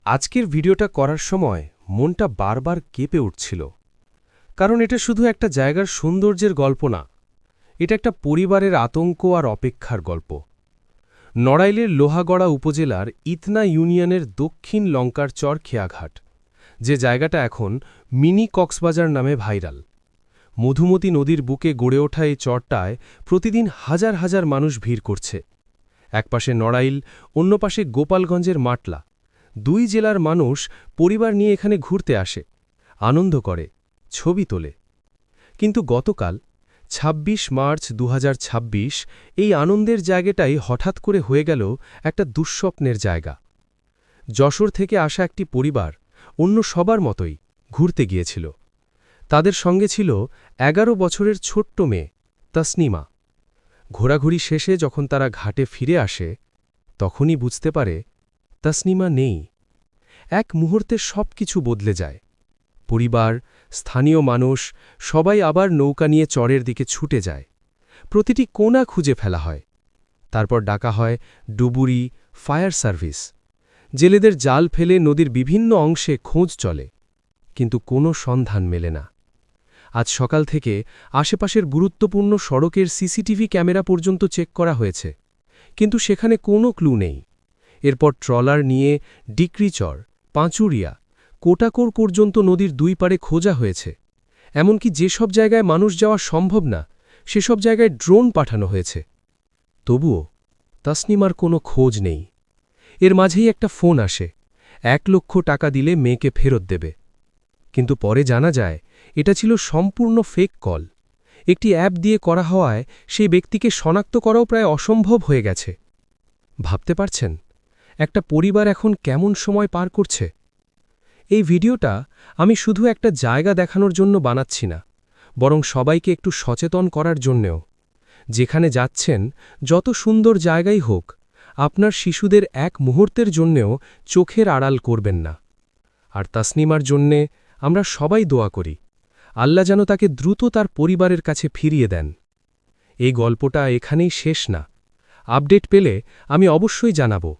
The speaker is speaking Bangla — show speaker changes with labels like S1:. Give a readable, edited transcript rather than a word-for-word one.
S1: আজকের ভিডিওটা করার সময় মনটা বারবার কেঁপে উঠছিল, কারণ এটা শুধু একটা জায়গার সৌন্দর্যের গল্প না, এটা একটা পরিবারের আতঙ্ক আর অপেক্ষার গল্প। নড়াইলের লোহাগড়া উপজেলার ইতনা ইউনিয়নের দক্ষিণ লঙ্কার চর খেয়াঘাট, যে জায়গাটা এখন মিনি কক্সবাজার নামে ভাইরাল। মধুমতি নদীর বুকে গড়ে ওঠা এই চরটায় প্রতিদিন হাজার হাজার মানুষ ভিড় করছে। একপাশে নড়াইল, অন্য পাশে গোপালগঞ্জের মাটলা। দুই জেলার মানুষ পরিবার নিয়ে এখানে ঘুরতে আসে, আনন্দ করে, ছবি তোলে। কিন্তু গতকাল ২৬ মার্চ ২০২৬ এই আনন্দের জায়গাটাই হঠাৎ করে হয়ে গেল একটা দুঃস্বপ্নের জায়গা। যশোর থেকে আসা একটি পরিবার অন্য সবার মতোই ঘুরতে গিয়েছিল। তাদের সঙ্গে ছিল ১১ বছরের ছোট্ট মেয়ে তসনিমা। ঘোরাঘুরি শেষে যখন তারা ঘাটে ফিরে আসে, তখনই বুঝতে পারে তসনিমা নেই। এক মুহূর্তে সবকিছু বদলে যায়। পরিবার, স্থানীয় মানুষ সবাই আবার নৌকা নিয়ে চরের দিকে ছুটে যায়। প্রতিটি কোণা খুঁজে ফেলা হয়। তারপর ডাকা হয় ডুবুরি, ফায়ার সার্ভিস। জেলেদের জাল ফেলে নদীর বিভিন্ন অংশে খোঁজ চলে, কিন্তু কোনো সন্ধান মেলে না। আজ সকাল থেকে আশেপাশের গুরুত্বপূর্ণ সড়কের সিসিটিভি ক্যামেরা পর্যন্ত চেক করা হয়েছে, কিন্তু সেখানে কোনো ক্লু নেই। এরপর ট্রলার নিয়ে ডিক্রিচর, পাঁচুরিয়া, কোটাকোর পর্যন্ত নদীর দুই পারে খোঁজা হয়েছে। এমনকি যেসব জায়গায় মানুষ যাওয়া সম্ভব না, সেসব জায়গায় ড্রোন পাঠানো হয়েছে। তবুও তসনিমার কোনো খোঁজ নেই। এর মাঝেই একটা ফোন আসে, ১ লক্ষ টাকা দিলে মেয়েকে ফেরত দেবে। কিন্তু পরে জানা যায় এটা ছিল সম্পূর্ণ ফেক কল। একটি অ্যাপ দিয়ে করা হওয়ায় সেই ব্যক্তিকে শনাক্ত করাও প্রায় অসম্ভব হয়ে গেছে। ভাবতে পারছেন একটা পরিবার এখন কেমন সময় পার করছে? এই ভিডিওটা আমি শুধু একটা জায়গা দেখানোর জন্য বানাচ্ছি না, বরং সবাইকে একটু সচেতন করার জন্যেও। যেখানে যাচ্ছেন, যত সুন্দর জায়গাই হোক, আপনার শিশুদের এক মুহূর্তের জন্যেও চোখের আড়াল করবেন না। আর তসনিমার জন্যে আমরা সবাই দোয়া করি, আল্লাহ যেন তাকে দ্রুত তার পরিবারের কাছে ফিরিয়ে দেন। এই গল্পটা এখানেই শেষ না। আপডেট পেলে আমি অবশ্যই জানাবো।